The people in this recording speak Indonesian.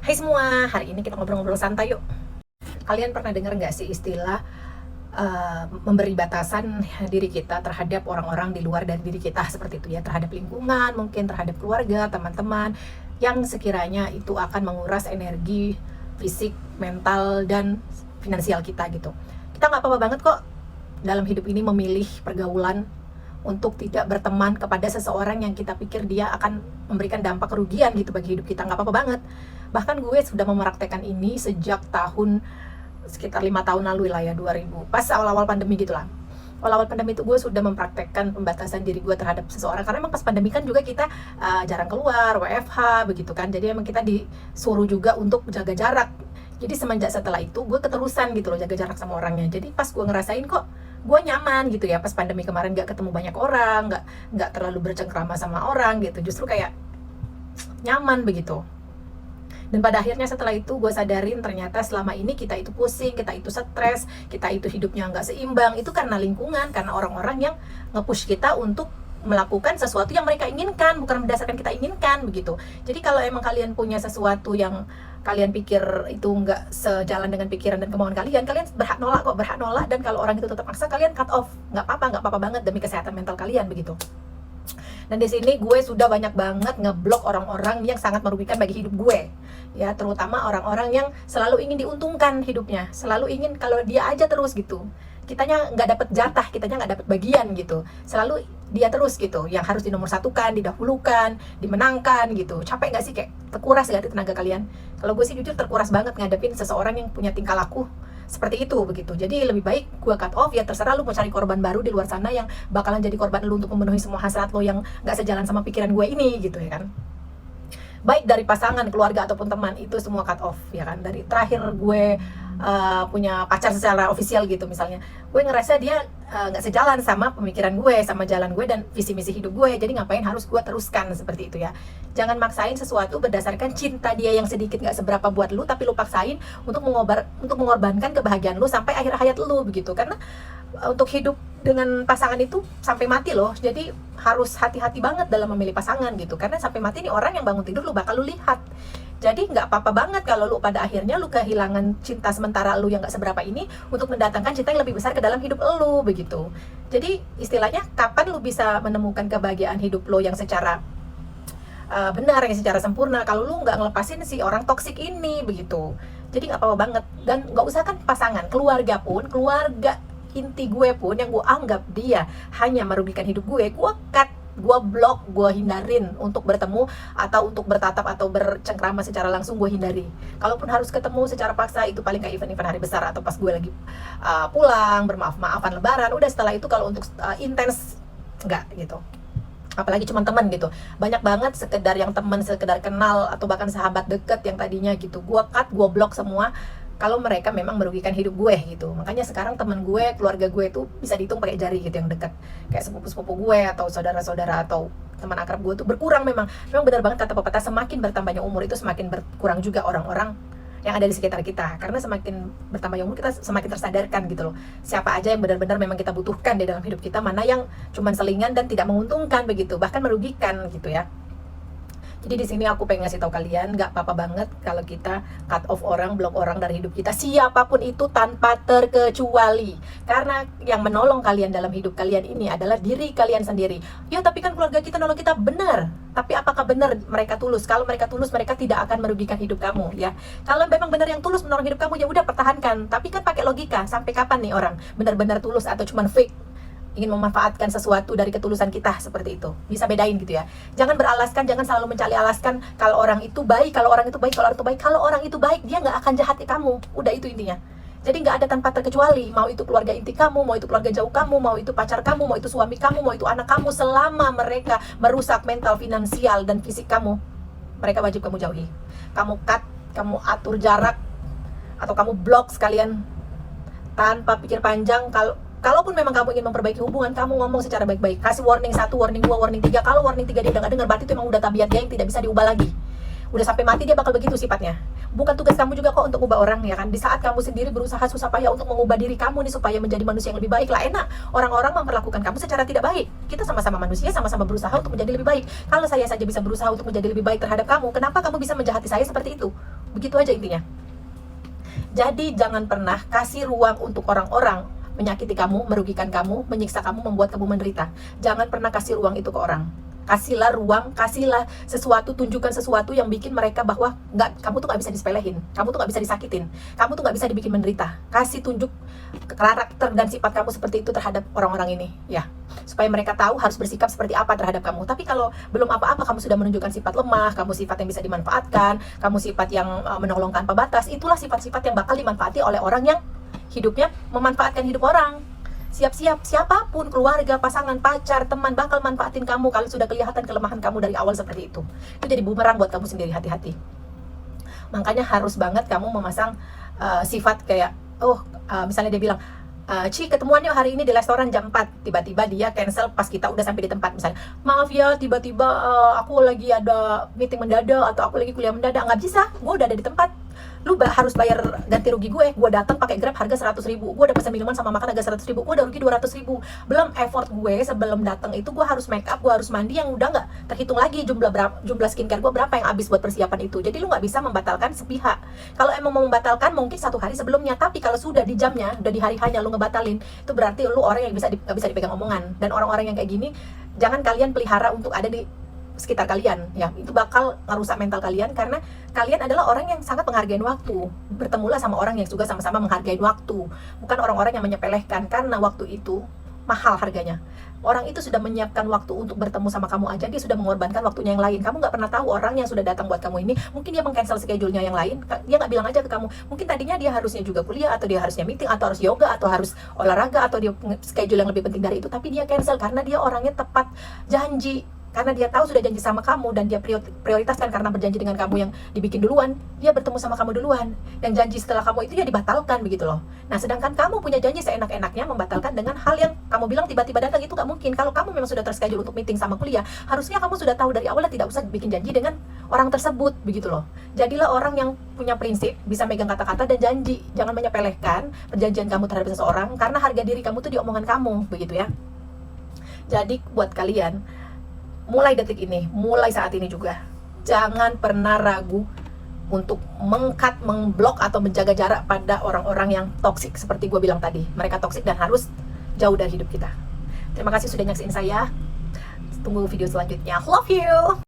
Hai semua, hari ini kita ngobrol-ngobrol santai yuk. Kalian pernah dengar nggak sih istilah memberi batasan diri kita terhadap orang-orang di luar dari diri kita seperti itu ya, terhadap lingkungan, mungkin terhadap keluarga, teman-teman, yang sekiranya itu akan menguras energi, fisik, mental, dan finansial kita gitu. Kita nggak apa-apa banget kok dalam hidup ini memilih pergaulan untuk tidak berteman kepada seseorang yang kita pikir dia akan memberikan dampak kerugian gitu bagi hidup kita. Nggak apa-apa banget. Bahkan gue sudah mempraktekkan ini sejak tahun sekitar 5 tahun lalu lah ya, 2000, pas awal-awal pandemi gitu lah. Awal-awal pandemi itu gue sudah mempraktekkan pembatasan diri gue terhadap seseorang, karena emang pas pandemi kan juga kita jarang keluar, WFH begitu kan, jadi emang kita disuruh juga untuk jaga jarak. Jadi semenjak setelah itu gue keterusan gitu loh jaga jarak sama orangnya. Jadi pas gue ngerasain kok gue nyaman gitu ya, pas pandemi kemarin gak ketemu banyak orang, gak terlalu bercengkrama sama orang gitu, justru kayak nyaman begitu. Dan pada akhirnya setelah itu gue sadarin ternyata selama ini kita itu pusing, kita itu stres, kita itu hidupnya nggak seimbang, itu karena lingkungan, karena orang-orang yang nge-push kita untuk melakukan sesuatu yang mereka inginkan, bukan berdasarkan kita inginkan begitu. Jadi kalau emang kalian punya sesuatu yang kalian pikir itu nggak sejalan dengan pikiran dan kemauan kalian, kalian berhak nolak kok, berhak nolak. Dan kalau orang itu tetap maksa, kalian cut off, nggak apa-apa banget demi kesehatan mental kalian begitu. Dan di sini gue sudah banyak banget ngeblok orang-orang yang sangat merugikan bagi hidup gue, ya, terutama orang-orang yang selalu ingin diuntungkan hidupnya, selalu ingin kalau dia aja terus gitu, kitanya nggak dapet jatah, kitanya nggak dapet bagian gitu, selalu dia terus gitu yang harus dinomorsatukan, didahulukan, dimenangkan gitu. Capek nggak sih, kayak terkuras nggak tenaga kalian? Kalau gue sih jujur terkuras banget ngadepin seseorang yang punya tingkah laku seperti itu begitu. Jadi lebih baik gue cut off, ya terserah lu mau cari korban baru di luar sana yang bakalan jadi korban lu untuk memenuhi semua hasrat lo yang nggak sejalan sama pikiran gue ini gitu ya kan. Baik dari pasangan, keluarga ataupun teman, itu semua cut off ya kan. Dari terakhir gue punya pacar secara ofisial gitu misalnya, gue ngerasa dia nggak sejalan sama pemikiran gue, sama jalan gue dan visi misi hidup gue, jadi ngapain harus gue teruskan seperti itu ya. Jangan maksain sesuatu berdasarkan cinta dia yang sedikit nggak seberapa buat lu, tapi lu paksain untuk mengorbankan kebahagiaan lu sampai akhir hayat lu begitu. Karena untuk hidup dengan pasangan itu sampai mati loh, jadi harus hati-hati banget dalam memilih pasangan gitu, karena sampai mati nih orang yang bangun tidur lu bakal lu lihat. Jadi nggak apa-apa banget kalau lu pada akhirnya lu kehilangan cinta sementara lu yang nggak seberapa ini untuk mendatangkan cinta yang lebih besar ke dalam hidup lu begitu. Jadi istilahnya kapan lu bisa menemukan kebahagiaan hidup lu yang secara benar, yang secara sempurna, kalau lu nggak ngelepasin si orang toksik ini begitu. Jadi nggak apa-apa banget. Dan nggak usah kan pasangan, keluarga pun, keluarga inti gue pun yang gue anggap dia hanya merugikan hidup gue cut, gue blok, gue hindarin untuk bertemu atau untuk bertatap atau bercengkrama secara langsung, gue hindari. Kalaupun harus ketemu secara paksa, itu paling kayak event-event hari besar atau pas gue lagi pulang, bermaaf-maafan lebaran. Udah setelah itu kalau untuk intens enggak gitu. Apalagi cuma teman gitu. Banyak banget sekedar yang teman, sekedar kenal atau bahkan sahabat deket yang tadinya gitu, gue cut, gue blok semua kalau mereka memang merugikan hidup gue gitu. Makanya sekarang teman gue, keluarga gue itu bisa dihitung pakai jari gitu yang dekat. Kayak sepupu-sepupu gue atau saudara-saudara atau teman akrab gue tuh berkurang memang. Memang benar banget kata pepatah, semakin bertambahnya umur itu semakin berkurang juga orang-orang yang ada di sekitar kita. Karena semakin bertambahnya umur kita semakin tersadarkan gitu loh. Siapa aja yang benar-benar memang kita butuhkan di dalam hidup kita, mana yang cuman selingan dan tidak menguntungkan begitu, bahkan merugikan gitu ya. Jadi di sini aku pengen ngasih tahu kalian, nggak apa-apa banget kalau kita cut off orang, blok orang dari hidup kita, siapapun itu tanpa terkecuali. Karena yang menolong kalian dalam hidup kalian ini adalah diri kalian sendiri. Ya tapi kan keluarga kita nolong kita, benar. Tapi apakah benar mereka tulus? Kalau mereka tulus, mereka tidak akan merugikan hidup kamu ya. Kalau memang benar yang tulus menolong hidup kamu, ya udah pertahankan. Tapi kan pakai logika, sampai kapan nih orang benar-benar tulus atau cuman fake ingin memanfaatkan sesuatu dari ketulusan kita, seperti itu. Bisa bedain gitu ya. Jangan beralaskan, jangan selalu mencari alaskan kalau orang itu baik, kalau orang itu baik, kalau orang itu baik. Kalau orang itu baik, dia nggak akan jahat ke kamu. Udah itu intinya. Jadi nggak ada tanpa terkecuali. Mau itu keluarga inti kamu, mau itu keluarga jauh kamu, mau itu pacar kamu, mau itu suami kamu, mau itu anak kamu, selama mereka merusak mental, finansial, dan fisik kamu, mereka wajib kamu jauhi. Kamu cut, kamu atur jarak, atau kamu blok sekalian tanpa pikir panjang. Kalaupun memang kamu ingin memperbaiki hubungan, kamu ngomong secara baik-baik, kasih warning 1, warning 2, warning 3. Kalau warning 3 dia udah gak dengar, berarti itu memang udah tabiat dia yang tidak bisa diubah lagi. Udah sampai mati dia bakal begitu sifatnya. Bukan tugas kamu juga kok untuk ubah orang ya kan. Di saat kamu sendiri berusaha susah payah untuk mengubah diri kamu nih supaya menjadi manusia yang lebih baik lah, enak orang-orang memperlakukan kamu secara tidak baik. Kita sama-sama manusia, sama-sama berusaha untuk menjadi lebih baik. Kalau saya saja bisa berusaha untuk menjadi lebih baik terhadap kamu, kenapa kamu bisa menjahati saya seperti itu? Begitu aja intinya. Jadi jangan pernah kasih ruang untuk orang-orang menyakiti kamu, merugikan kamu, menyiksa kamu, membuat kamu menderita. Jangan pernah kasih ruang itu ke orang. Kasihlah ruang, kasihlah sesuatu, tunjukkan sesuatu yang bikin mereka bahwa kamu tuh nggak bisa disepelehin, kamu tuh nggak bisa disakitin, kamu tuh nggak bisa dibikin menderita. Kasih tunjuk karakter dan sifat kamu seperti itu terhadap orang-orang ini, ya, supaya mereka tahu harus bersikap seperti apa terhadap kamu. Tapi kalau belum apa-apa kamu sudah menunjukkan sifat lemah, kamu sifat yang bisa dimanfaatkan, kamu sifat yang menolong tanpa batas, itulah sifat-sifat yang bakal dimanfaati oleh orang yang hidupnya memanfaatkan hidup orang. Siap-siap, siapapun, keluarga, pasangan, pacar, teman, bakal manfaatin kamu kalau sudah kelihatan kelemahan kamu dari awal seperti itu. Itu jadi bumerang buat kamu sendiri, hati-hati. Makanya harus banget kamu memasang sifat kayak, misalnya dia bilang, Ci, ketemuan yuk hari ini di restoran jam 4. Tiba-tiba dia cancel pas kita udah sampai di tempat. Misalnya, maaf ya, tiba-tiba aku lagi ada meeting mendadak, atau aku lagi kuliah mendadak. Nggak bisa, gue udah ada di tempat. Lu harus bayar ganti rugi gue datang pakai Grab harga 100.000, gue udah pesan minuman sama makan harga 100.000, gue udah rugi 200.000. Belum effort gue sebelum datang itu, gue harus make up, gue harus mandi, yang udah nggak terhitung lagi jumlah skincare gue berapa yang habis buat persiapan itu. Jadi lu nggak bisa membatalkan sepihak. Kalau emang mau membatalkan mungkin 1 hari sebelumnya, tapi kalau sudah di jamnya, udah di hari hanya lu ngebatalin, itu berarti lu orang yang nggak bisa dipegang omongan. Dan orang-orang yang kayak gini jangan kalian pelihara untuk ada di sekitar kalian, ya. Itu bakal merusak mental kalian, karena kalian adalah orang yang sangat menghargai waktu. Bertemulah sama orang yang juga sama-sama menghargai waktu, bukan orang-orang yang menyepelekan, karena waktu itu mahal harganya. Orang itu sudah menyiapkan waktu untuk bertemu sama kamu aja, dia sudah mengorbankan waktunya yang lain. Kamu nggak pernah tahu orang yang sudah datang buat kamu ini, mungkin dia meng-cancel schedule-nya yang lain, dia nggak bilang aja ke kamu. Mungkin tadinya dia harusnya juga kuliah, atau dia harusnya meeting, atau harus yoga, atau harus olahraga, atau dia schedule yang lebih penting dari itu, tapi dia cancel karena dia orangnya tepat janji. Karena dia tahu sudah janji sama kamu, dan dia prioritaskan karena berjanji dengan kamu yang dibikin duluan, dia bertemu sama kamu duluan. Yang janji setelah kamu itu ya dibatalkan, begitu loh. Nah, sedangkan kamu punya janji seenak-enaknya membatalkan dengan hal yang kamu bilang tiba-tiba datang, itu gak mungkin. Kalau kamu memang sudah terschedule untuk meeting sama kuliah, harusnya kamu sudah tahu dari awal dan tidak usah bikin janji dengan orang tersebut, begitu loh. Jadilah orang yang punya prinsip, bisa megang kata-kata dan janji. Jangan menyepelekan perjanjian kamu terhadap seseorang, karena harga diri kamu tuh di omongan kamu, begitu ya. Jadi buat kalian, mulai detik ini, mulai saat ini juga, jangan pernah ragu untuk meng-cut, meng-block, atau menjaga jarak pada orang-orang yang toksik. Seperti gue bilang tadi, mereka toksik dan harus jauh dari hidup kita. Terima kasih sudah nyaksiin saya. Tunggu video selanjutnya. Love you!